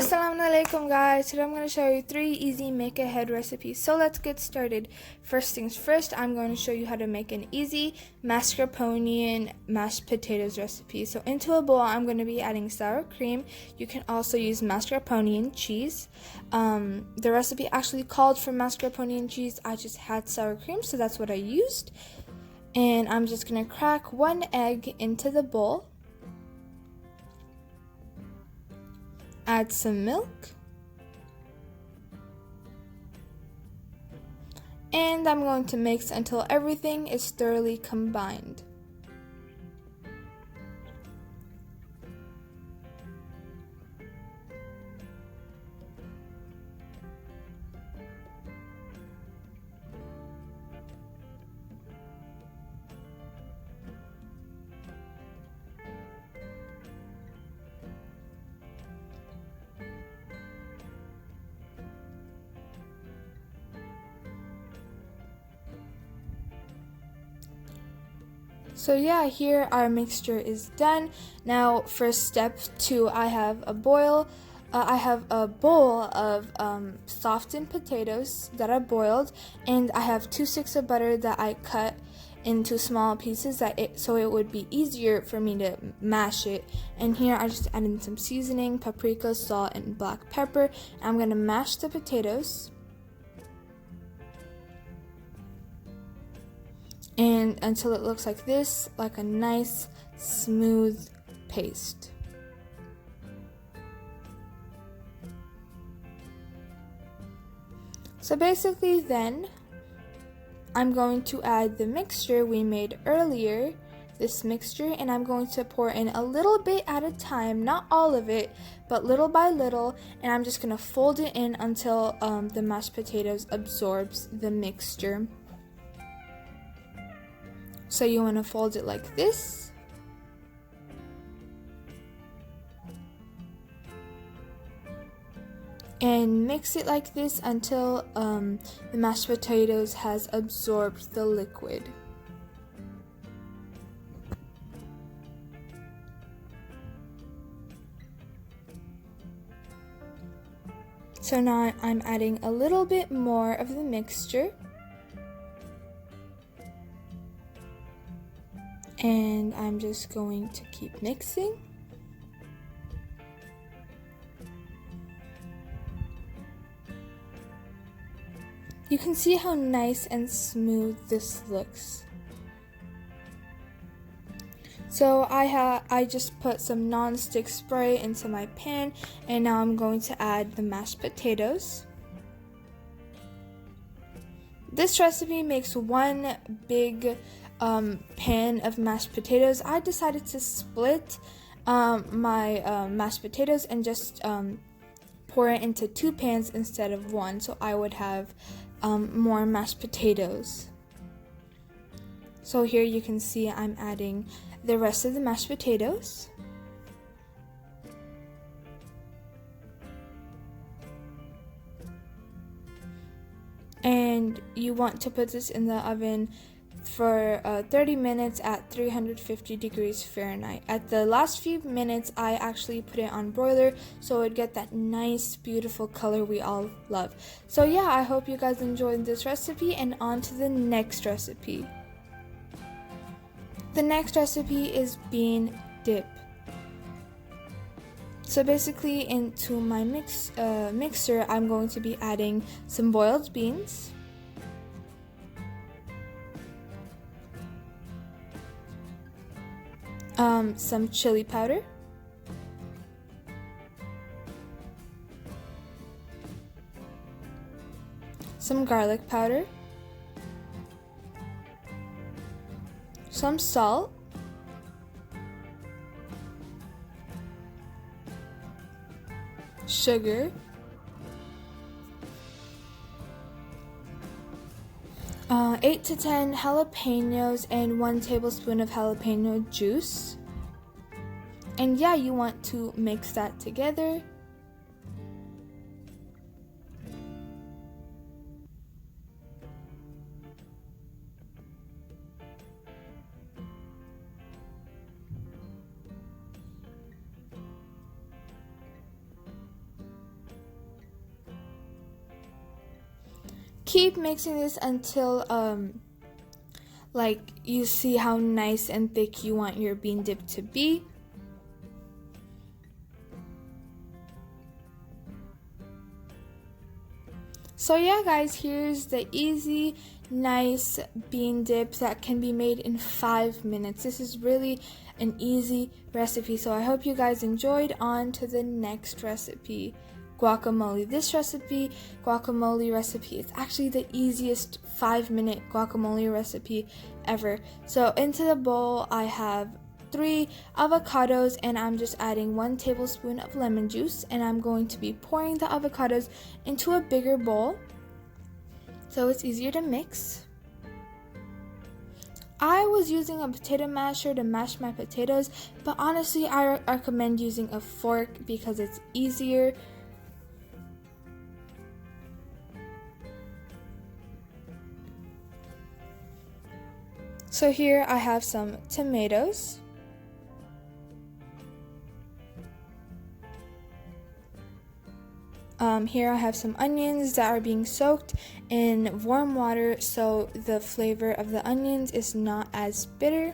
Assalamu alaikum guys. Today I'm going to show you 3 easy make ahead recipes. So let's get started. First things first, I'm going to show you how to make an easy mascarpone mashed potatoes recipe. So into a bowl I'm going to be adding sour cream. You can also use mascarpone and cheese. The recipe actually called for mascarpone and cheese. I just had sour cream, so that's what I used. And I'm just going to crack 1 egg into the bowl. Add some milk, and I'm going to mix until everything is thoroughly combined. So yeah, here our mixture is done. Now for step 2, I have a bowl of softened potatoes that I boiled, and I have 2 sticks of butter that I cut into small pieces so it would be easier for me to mash it. And here I just added some seasoning, paprika, salt, and black pepper. I'm gonna mash the potatoes. And until it looks like this, like a nice smooth paste. So basically then, I'm going to add the mixture we made earlier, this mixture, and I'm going to pour in a little bit at a time, not all of it, but little by little, and I'm just going to fold it in until the mashed potatoes absorbs the mixture. So you want to fold it like this. And mix it like this until the mashed potatoes has absorbed the liquid. So now I'm adding a little bit more of the mixture. And I'm just going to keep mixing. You can see how nice and smooth this looks. So I just put some non-stick spray into my pan, and now I'm going to add the mashed potatoes. This recipe makes one big pan of mashed potatoes. I decided to split my mashed potatoes and just pour it into 2 pans instead of 1, so I would have more mashed potatoes. So here you can see I'm adding the rest of the mashed potatoes. And you want to put this in the oven for 30 minutes at 350 degrees Fahrenheit. At the last few minutes, I actually put it on broiler so it would get that nice, beautiful color we all love. So yeah, I hope you guys enjoyed this recipe, and on to the next recipe. The next recipe is bean dip. So basically into my mixer, I'm going to be adding some boiled beans, some chili powder, some garlic powder, some salt, sugar, 8 to 10 jalapenos, and 1 tablespoon of jalapeno juice. And yeah, you want to mix that together. keep mixing this until like you see how nice and thick you want your bean dip to be. So yeah guys, here's the easy, nice bean dip that can be made in 5 minutes. This is really an easy recipe, so I hope you guys enjoyed. On to the next recipe, guacamole. This recipe, guacamole recipe, it's actually the easiest 5-minute guacamole recipe ever. So into the bowl I have 3 avocados, and I'm just adding 1 tablespoon of lemon juice, and I'm going to be pouring the avocados into a bigger bowl so it's easier to mix. I was using a potato masher to mash my potatoes, but honestly I recommend using a fork because it's easier. So here I have some tomatoes, here I have some onions that are being soaked in warm water so the flavor of the onions is not as bitter.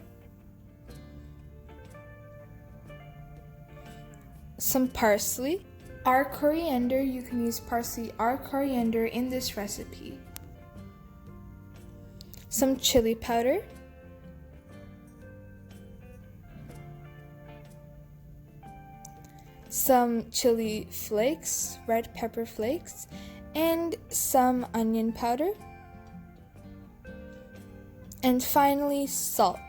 Some parsley, our coriander, you can use parsley or coriander in this recipe. Some chili powder, some chili flakes, red pepper flakes, and some onion powder, and finally salt.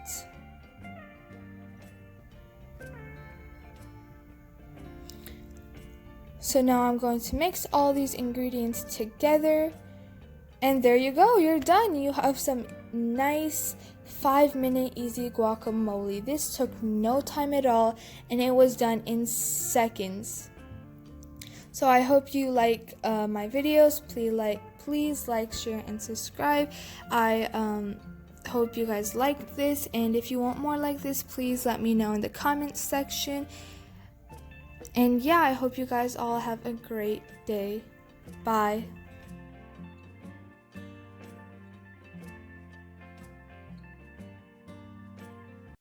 So now I'm going to mix all these ingredients together, and there you go, you're done. You have some nice 5-minute easy guacamole. This took no time at all and it was done in seconds. So I hope you like my videos. Please like, share, and subscribe. I hope you guys liked this, and if you want more like this, please let me know in the comments section. And yeah, I hope you guys all have a great day. Bye.